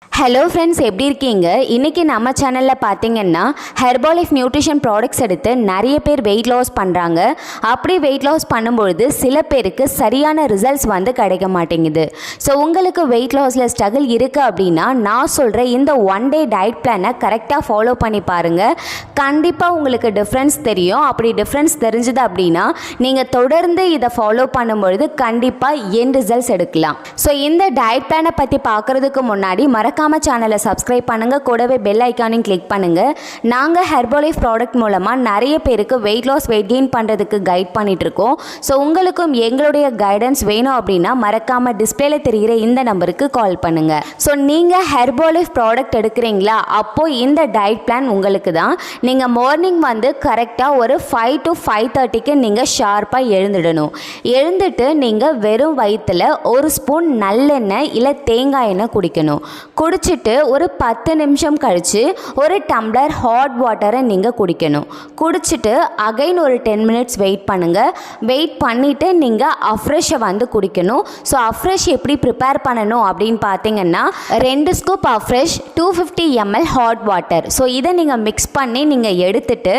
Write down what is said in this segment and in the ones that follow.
Hello friends, எப்படி இருக்கீங்க? இன்றைக்கி நம்ம சேனலில் பார்த்தீங்கன்னா ஹெர்பாலைஃப் நியூட்ரிஷன் ப்ராடக்ட்ஸ் எடுத்து நிறைய பேர் வெயிட் லாஸ் பண்ணுறாங்க. அப்படி வெயிட் லாஸ் பண்ணும்பொழுது சில பேருக்கு சரியான ரிசல்ட்ஸ் கிடைக்க மாட்டேங்குது. ஸோ உங்களுக்கு வெயிட் லாஸில் ஸ்ட்ரகிள் இருக்குது அப்படின்னா நான் சொல்கிற இந்த ஒன் டே டயட் பிளானை கரெக்டாக ஃபாலோ பண்ணி பாருங்கள். கண்டிப்பாக உங்களுக்கு டிஃப்ரென்ஸ் தெரியும். அப்படி டிஃப்ரென்ஸ் தெரிஞ்சுது அப்படின்னா நீங்கள் தொடர்ந்து இதை ஃபாலோ பண்ணும்பொழுது கண்டிப்பாக என் ரிசல்ட்ஸ் எடுக்கலாம். ஸோ இந்த டயட் பிளானை பற்றி பார்க்குறதுக்கு முன்னாடி மறக்காம சேனலை சப்ஸ்கிரைப் பண்ணுங்க, கூடவே பெல் ஐக்கானையும் கிளிக் பண்ணுங்க. நாங்க ஹெர்பலைஃப் ப்ராடக்ட் மூலமா நிறைய பேருக்கு வெயிட் லாஸ் வெயிட் கெயின் பண்றதுக்கு கைட் பண்ணிட்டு இருக்கோம். ஸோ உங்களுக்கும் எங்களுடைய கைடன்ஸ் வேணும் அப்படின்னா மறக்காம டிஸ்பிளேல தெரிகிற இந்த நம்பருக்கு கால் பண்ணுங்க. ஸோ நீங்க ஹெர்பலைஃப் ப்ராடக்ட் எடுக்கிறீங்களா, அப்போ இந்த டயட் பிளான் உங்களுக்கு தான். நீங்க மார்னிங் கரெக்டாக ஒரு 5 to 5:30க்கு நீங்க ஷார்ப்பா எழுந்துடணும். எழுந்துட்டு நீங்க வெறும் வயிற்றுல ஒரு ஸ்பூன் நல்லெண்ணெய் இல்லை தேங்காய் எண்ணெய் குடிக்கணும். குடிச்சிட்டு ஒரு 10 நிமிஷம் கழித்து ஒரு டம்ளர் ஹாட் வாட்டரை நீங்கள் குடிக்கணும். குடிச்சிட்டு அகைன் ஒரு 10 மினிட்ஸ் வெயிட் பண்ணுங்கள். வெயிட் பண்ணிவிட்டு நீங்கள் அஃப்ரெஷ்ஷை குடிக்கணும். ஸோ அஃப்ரெஷ் எப்படி ப்ரிப்பேர் பண்ணணும் அப்படின்னு பார்த்தீங்கன்னா 2 scoop Afresh 250 ml hot water. So இதை நீங்கள் மிக்ஸ் பண்ணி நீங்கள் எடுத்துட்டு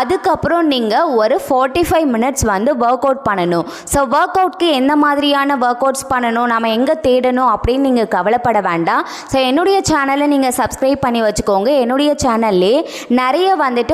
அதுக்கப்புறம் நீங்கள் ஒரு 45 மினிட்ஸ் ஒர்க் அவுட் பண்ணணும். ஸோ ஒர்க் அவுட்க்கு எந்த மாதிரியான ஒர்க் அவுட்ஸ் பண்ணணும், நம்ம எங்கே தேடணும் அப்படின்னு நீங்கள் கவலைப்பட வேண்டாம். ஸோ என்னுடைய சேனலை நீங்கள் சப்ஸ்கிரைப் பண்ணி வச்சுக்கோங்க. என்னுடைய சேனல்லே நிறைய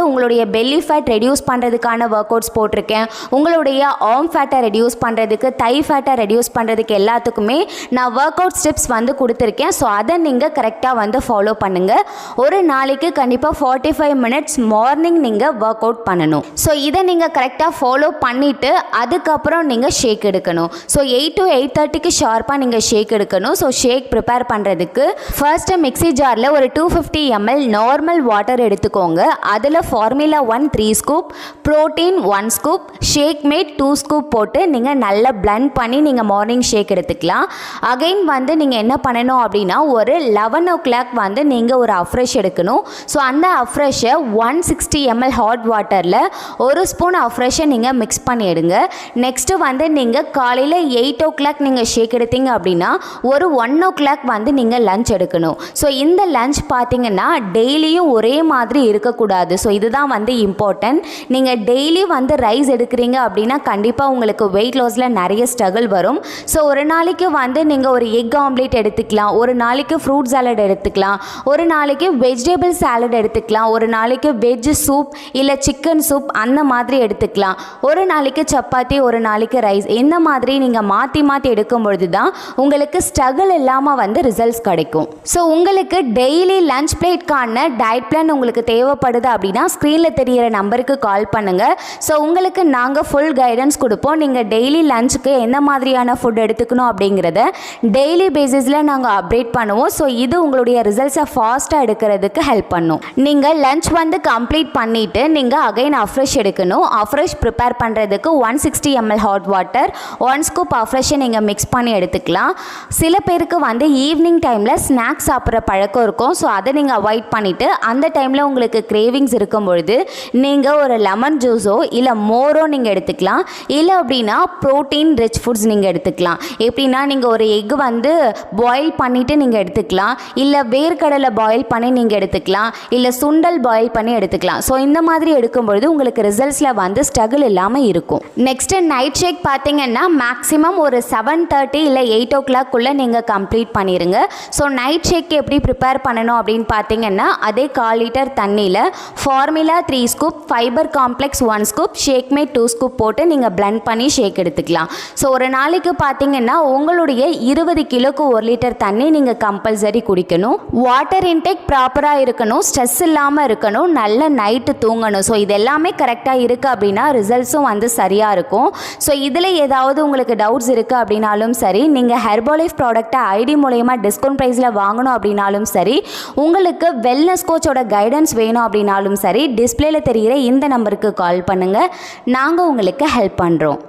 உங்களுடைய பெல்லி ஃபேட் ரெடியூஸ் பண்ணுறதுக்கான ஒர்க் அவுட்ஸ் போட்டிருக்கேன். உங்களுடைய ஆர்ம் ஃபேட்டை ரெடியூஸ் பண்ணுறதுக்கு, தை ஃபேட்டை ரெடியூஸ் பண்ணுறதுக்கு எல்லாத்துக்குமே நான் ஒர்க் அவுட் ஸ்டெப்ஸ் கொடுத்துருக்கேன். ஸோ அதை நீங்கள் கரெக்டாக ஃபாலோ பண்ணுங்கள். ஒரு நாளைக்கு கண்டிப்பாக 45 மினிட்ஸ் மார்னிங் நீங்கள் ஒர்க் அவுட் பண்ணணும். ஸோ இதை நீங்கள் கரெக்டாக ஃபாலோ பண்ணிவிட்டு அதுக்கப்புறம் நீங்கள் ஷேக் எடுக்கணும். ஸோ 8 to 8:30க்கு ஷார்ப்பாக நீங்கள் ஷேக் எடுக்கணும். ஸோ ஷேக் ப்ரிப்பேர் பண்ணுறதுக்கு ஃபர்ஸ்ட்டு மிக்ஸி ஜாரில் ஒரு 250 ml நார்மல் வாட்டர் எடுத்துக்கோங்க. அதில் formula 1 3 scoop, protein 1 scoop, shake mate 2 scoop போட்டு நீங்கள் நல்லா பிளண்ட் பண்ணி நீங்கள் மார்னிங் ஷேக் எடுத்துக்கலாம். அகைன் நீங்கள் என்ன பண்ணணும் அப்படின்னா ஒரு 11 o'clock நீங்கள் ஒரு அஃப்ரெஷ் எடுக்கணும். ஸோ அந்த அஃப்ரெஷ்ஷை 160 ml ஹாட் வாட்டரில் ஒரு ஸ்பூன் அஃப்ரெஷ்ஷை நீங்கள் மிக்ஸ் பண்ணி எடுங்க. நெக்ஸ்ட்டு நீங்கள் காலையில் 8 o'clock நீங்கள் ஷேக் எடுத்தீங்க அப்படின்னா ஒரு 1 o'clock நீங்கள் லஞ்ச் எடுக்கணும். ஸோ இந்த லஞ்ச் பார்த்தீங்கன்னா டெய்லியும் ஒரே மாதிரி இருக்கக்கூடாது. ஸோ இதுதான் இம்பார்ட்டன்ட். நீங்கள் டெய்லி ரைஸ் எடுக்கிறீங்க அப்படின்னா கண்டிப்பாக உங்களுக்கு வெயிட் லாஸில் நிறைய ஸ்ட்ரகிள் வரும். ஸோ ஒரு நாளைக்கு நீங்கள் ஒரு எக் ஆம்லேட் எடுத்துக்கலாம், ஒரு நாளைக்கு ஃப்ரூட் சாலட் எடுத்துக்கலாம், ஒரு நாளைக்கு வெஜிடபிள் சாலட் எடுத்துக்கலாம், ஒரு நாளைக்கு வெஜ் சூப் இல்லை சிக்கன் சூப் அந்த மாதிரி எடுத்துக்கலாம், ஒரு நாளைக்கு சப்பாத்தி, ஒரு நாளைக்கு ரைஸ். இந்த மாதிரி நீங்கள் மாற்றி மாற்றி எடுக்கும் பொழுது தான் உங்களுக்கு ஸ்ட்ரகிள் இல்லாமல் ரிசல்ட்ஸ் கிடைக்கும். ஸோ உங்களுக்கு டெய்லி லஞ்ச் பிளேட்கான டயட் பிளான் உங்களுக்கு தேவைப்படுது அப்படின்னா ஸ்க்ரீனில் தெரிகிற நம்பருக்கு கால் பண்ணுங்கள். ஸோ உங்களுக்கு நாங்கள் ஃபுல் கைடன்ஸ் கொடுப்போம். நீங்கள் டெய்லி லஞ்சுக்கு எந்த மாதிரியான ஃபுட் எடுத்துக்கணும் அப்படிங்கிறத டெய்லி பேசிஸில் நாங்கள் அப்டேட் பண்ணுவோம். ஸோ இது உங்களுடைய ரிசல்ட்ஸை ஃபாஸ்ட்டாக எடுக்கிறதுக்கு ஹெல்ப் பண்ணும். நீங்கள் லஞ்ச் கம்ப்ளீட் பண்ணிவிட்டு நீங்கள் அகைன் அஃப்ரெஷ் எடுக்கணும். அஃப்ரெஷ் ப்ரிப்பேர் பண்ணுறதுக்கு 160 ml ஹாட் வாட்டர், 1 ஸ்கூப் அஃப்ரெஷ்ஷை நீங்கள் மிக்ஸ் பண்ணி எடுத்துக்கலாம். சில பேருக்கு ஈவினிங் டைமில் ஸ்நாக்ஸ் சாப்பிட்ற பழக்கம் இருக்கும். ஸோ அதை நீங்கள் அவாய்ட் பண்ணிவிட்டு அந்த டைமில் உங்களுக்கு கிரேவிங்ஸ் இருக்கும் பொழுது நீங்கள் ஒரு லெமன் ஜூஸோ இல்லை மோரோ நீங்கள் எடுத்துக்கலாம். இல்லை அப்படின்னா ப்ரோட்டீன் ரிச் ஃபுட்ஸ் நீங்கள் எடுத்துக்கலாம். எப்படின்னா நீங்கள் ஒரு எக் பாயில் பண்ணிவிட்டு நீங்கள் எடுத்துக்கலாம், இல்லை வேர்க்கடலை பாயில் பண்ணி நீங்கள் எடுத்துக்கலாம், இல்லை சுண்டல் பாயில் பண்ணி எடுத்துக்கலாம். ஸோ இந்த மாதிரி எடுக்கும்பொழுது உங்களுக்கு ரிசல்ட்ஸில் ஸ்ட்ரகிள் இல்லாமல் இருக்கும். நெக்ஸ்ட்டு நைட் ஷேக் பார்த்தீங்கன்னா மேக்ஸிமம் ஒரு 7:30 இல்லை 8 o'clock நீங்கள் கம்ப்ளீட் பண்ணிடுங்க. ஸோ நைட் ஷேக் எப்படி ப்ரிப்பேர் பண்ணணும் அப்படின்னு பார்த்தீங்கன்னா அதே 1/4 லிட்டர் தண்ணியில் formula 3 scoop, fibre complex 1 scoop, shake mate 2 scoop போட்டு நீங்கள் பிளண்ட் பண்ணி ஷேக் எடுத்துக்கலாம். ஸோ ஒரு நாளைக்கு பார்த்தீங்கன்னா உங்களுடைய 20 கிலோக்கு 1 லிட்டர் தண்ணி நீங்கள் கம்பல்சரி குடிக்கணும். வாட்டர் இன்டேக் ப்ராப்பராக இருக்கணும், ஸ்ட்ரெஸ் இல்லாமல் இருக்கணும், நல்ல நைட்டு தூங்கணும். ஸோ இது எல்லாமே கரெக்டாக இருக்குது அப்படின்னா ரிசல்ட்ஸும் சரியாக இருக்கும். ஸோ இதில் ஏதாவது உங்களுக்கு டவுட்ஸ் இருக்குது அப்படின்னாலும் சரி, நீங்கள் ஹெர்பலைஃப் ப்ராடக்ட்டை ஐடி மூலயமா டிஸ்கவுண்ட் ப்ரைஸில் வாங்கணும் அப்படின்னாலும் சரி, உங்களுக்கு வெல்னஸ் கோச்சோட கைடன்ஸ் வேணும் அப்படின்னாலும் சரி, டிஸ்பிளேல தெரிகிற இந்த நம்பருக்கு கால் பண்ணுங்கள். நாங்கள் உங்களுக்கு ஹெல்ப் பண்ணுறோம்.